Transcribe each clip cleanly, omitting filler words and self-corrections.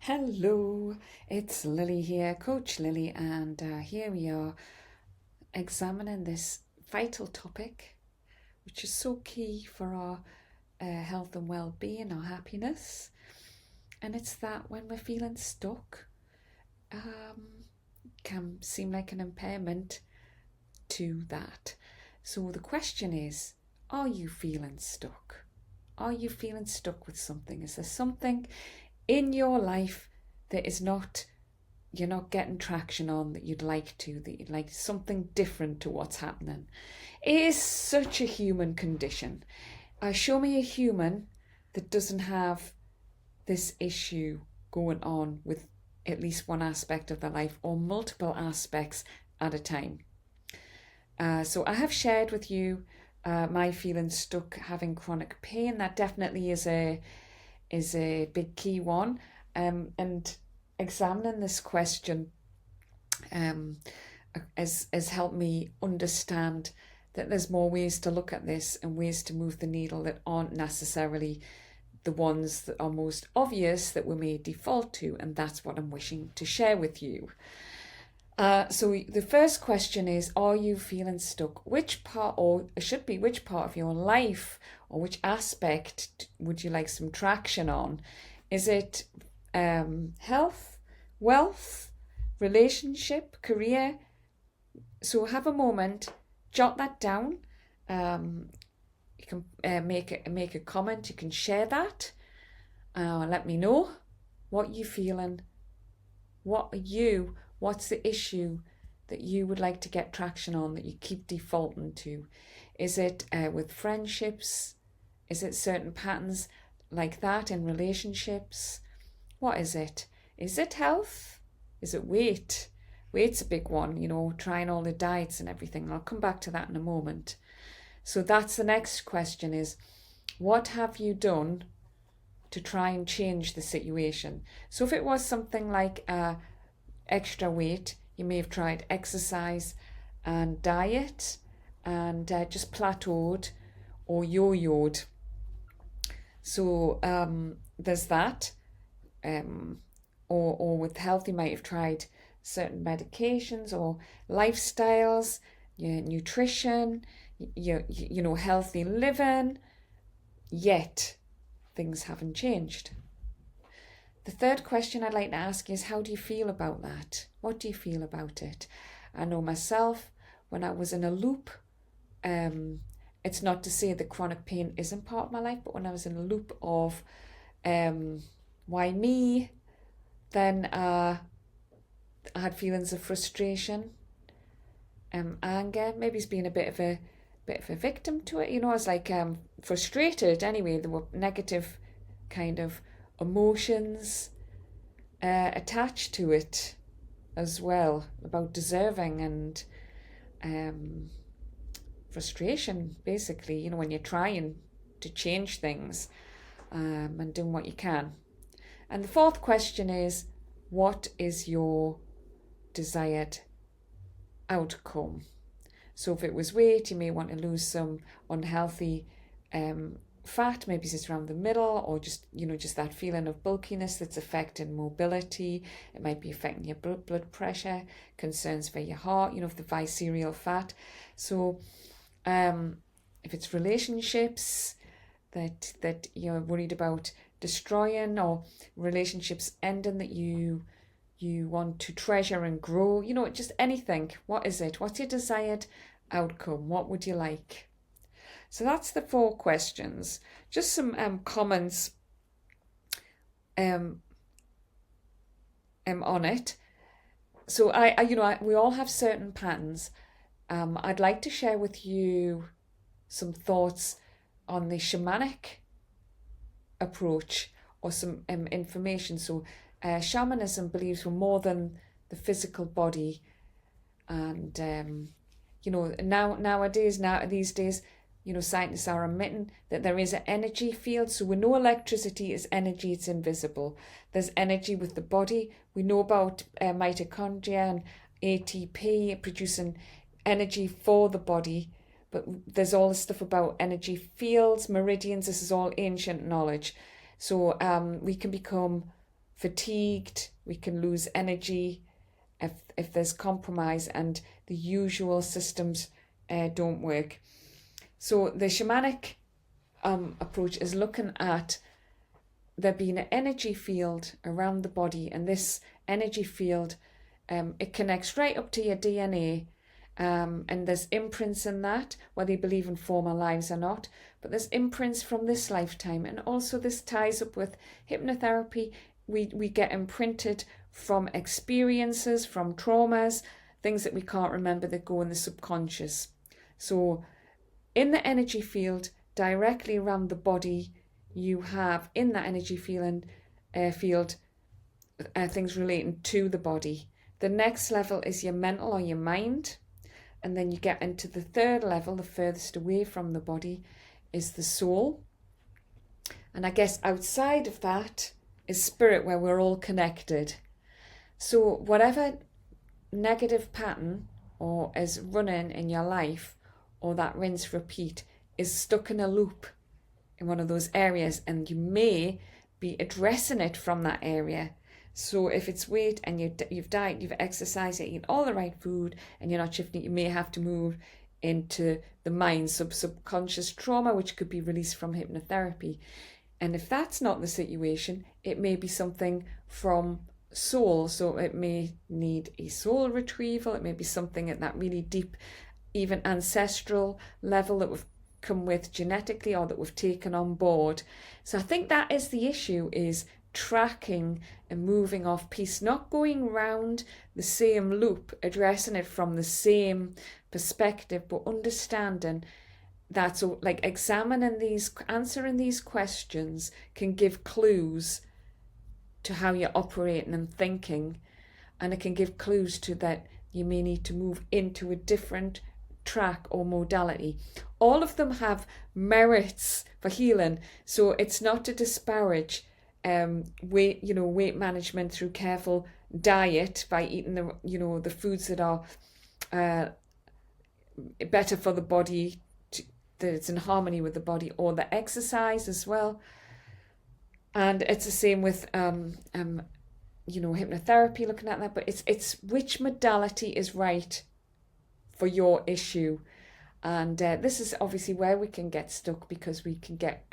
Hello, it's Lily here, Coach Lily, and here we are examining this vital topic, which is so key for our health and well-being, our happiness. And it's that when we're feeling stuck, can seem like an impairment to that. So the question is, are you feeling stuck? Are you feeling stuck with something? Is there something in your life that you're not getting traction on that you'd like something different to what's happening? It is such a human condition. Show me a human that doesn't have this issue going on with at least one aspect of their life or multiple aspects at a time. So I have shared with you my feeling stuck having chronic pain. That definitely is a big key one, and examining this question has helped me understand that there's more ways to look at this and ways to move the needle that aren't necessarily the ones that are most obvious that we may default to, and that's what I'm wishing to share with you. So the first question is, are you feeling stuck? Which part of your life or which aspect would you like some traction on? Is it health, wealth, relationship, career? So have a moment, jot that down. You can make a comment. You can share that. Let me know what you're feeling. What's the issue that you would like to get traction on that you keep defaulting to? Is it with friendships? Is it certain patterns like that in relationships? What is it? Is it health? Is it weight? Weight's a big one, trying all the diets and everything. I'll come back to that in a moment. So that's the next question is, what have you done to try and change the situation? So if it was something like extra weight, you may have tried exercise and diet and just plateaued or yo-yoed. So there's that. Or with health, you might have tried certain medications or lifestyles, your nutrition, your healthy living, yet things haven't changed. The third question I'd like to ask is, how do you feel about that? What do you feel about it? I know myself, when I was in a loop, it's not to say that chronic pain isn't part of my life, but when I was in a loop of why me, then I had feelings of frustration, anger, maybe it's been a bit of a victim to it. I was like frustrated anyway. There were negative kind of emotions attached to it as well, about deserving and frustration, basically, when you're trying to change things and doing what you can. And the fourth question is, what is your desired outcome? So if it was weight, you may want to lose some unhealthy fat, maybe it's around the middle, or just that feeling of bulkiness that's affecting mobility. It might be affecting your blood pressure, concerns for your heart, if the visceral fat. So if it's relationships that you're worried about destroying, or relationships ending that you want to treasure and grow, just anything. What is it? What's your desired outcome? What would you like? So that's the 4 questions. Just some comments on it. So we all have certain patterns. I'd like to share with you some thoughts on the shamanic approach, or some information. So shamanism believes we're more than the physical body, and these days, scientists are admitting that there is an energy field. So we know electricity is energy, it's invisible. There's energy with the body. We know about mitochondria and ATP producing energy for the body. But there's all this stuff about energy fields, meridians. This is all ancient knowledge. So we can become fatigued, we can lose energy if there's compromise and the usual systems don't work. So the shamanic approach is looking at there being an energy field around the body, and this energy field, it connects right up to your DNA, and there's imprints in that, whether you believe in former lives or not, but there's imprints from this lifetime. And also this ties up with hypnotherapy. We get imprinted from experiences, from traumas, things that we can't remember that go in the subconscious. So in the energy field, directly around the body, you have in that energy field things relating to the body. The next level is your mental or your mind. And then you get into the third level, the furthest away from the body, is the soul. And I guess outside of that is spirit, where we're all connected. So whatever negative pattern or is running in your life, or that rinse repeat, is stuck in a loop in one of those areas, and you may be addressing it from that area. So if it's weight and you've diet, you've exercised, you eat all the right food, and you're not shifting, you may have to move into the mind, subconscious trauma, which could be released from hypnotherapy. And if that's not the situation, it may be something from soul. So it may need a soul retrieval. It may be something at that really deep, even ancestral level that we've come with genetically, or that we've taken on board. So I think that is the issue, is tracking and moving off piece, not going round the same loop, addressing it from the same perspective, but understanding that. So like answering these questions can give clues to how you're operating and thinking, and it can give clues to that you may need to move into a different track or modality. All of them have merits for healing, so it's not to disparage weight management through careful diet by eating the foods that are better for the body, that it's in harmony with the body, or the exercise as well. And it's the same with hypnotherapy, looking at that, but it's which modality is right for your issue. And this is obviously where we can get stuck, because we can get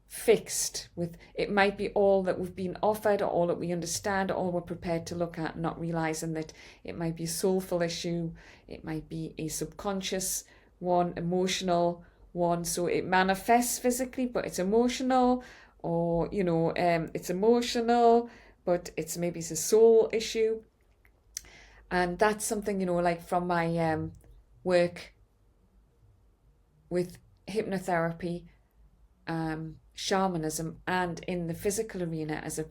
fixed with, it might be all that we've been offered, or all that we understand, or all we're prepared to look at, not realizing that it might be a soulful issue, it might be a subconscious one, emotional one. So it manifests physically, but it's emotional, or it's emotional, but maybe it's a soul issue. And that's something, like from my work with hypnotherapy, shamanism, and in the physical arena as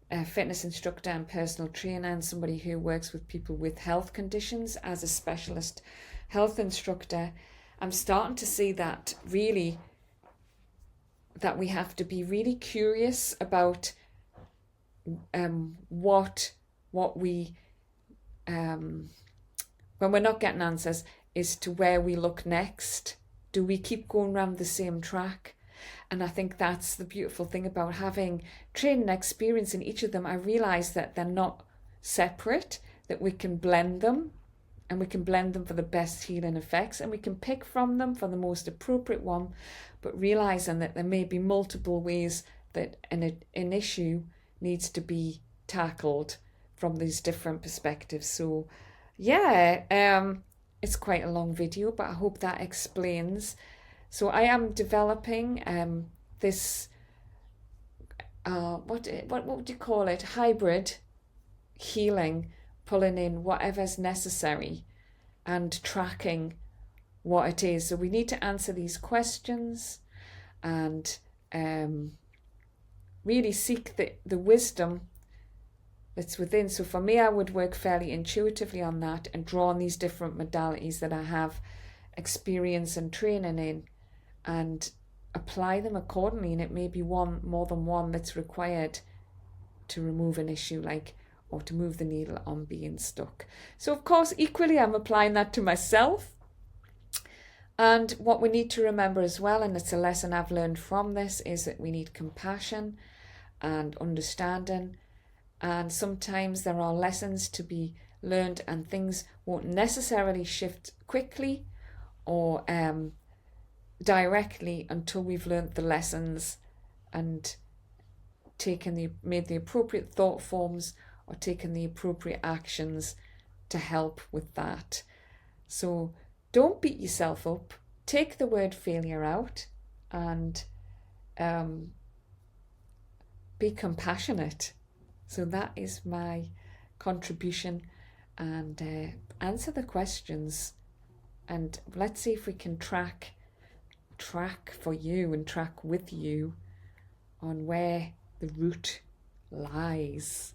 a fitness instructor and personal trainer, and somebody who works with people with health conditions as a specialist health instructor, I'm starting to see that really, that we have to be really curious about what we when we're not getting answers, is to where we look next. Do we keep going around the same track? And I think that's the beautiful thing about having training experience in each of them. I realize that they're not separate, that we can blend them, and we can blend them for the best healing effects, and we can pick from them for the most appropriate one, but realizing that there may be multiple ways that an issue needs to be tackled from these different perspectives. So it's quite a long video, but I hope that explains. So I am developing this what would you call it, hybrid healing, pulling in whatever's necessary and tracking what it is. So we need to answer these questions and really seek the wisdom that's within. So for me, I would work fairly intuitively on that and draw on these different modalities that I have experience and training in, and apply them accordingly. And it may be more than one that's required to remove an issue, or to move the needle on being stuck. So of course, equally, I'm applying that to myself. And what we need to remember as well, and it's a lesson I've learned from this, is that we need compassion and understanding. And sometimes there are lessons to be learned, and things won't necessarily shift quickly or directly until we've learned the lessons and made the appropriate thought forms or taken the appropriate actions to help with that. So don't beat yourself up. Take the word failure out and be compassionate. So that is my contribution, and answer the questions, and let's see if we can track for you and track with you on where the root lies.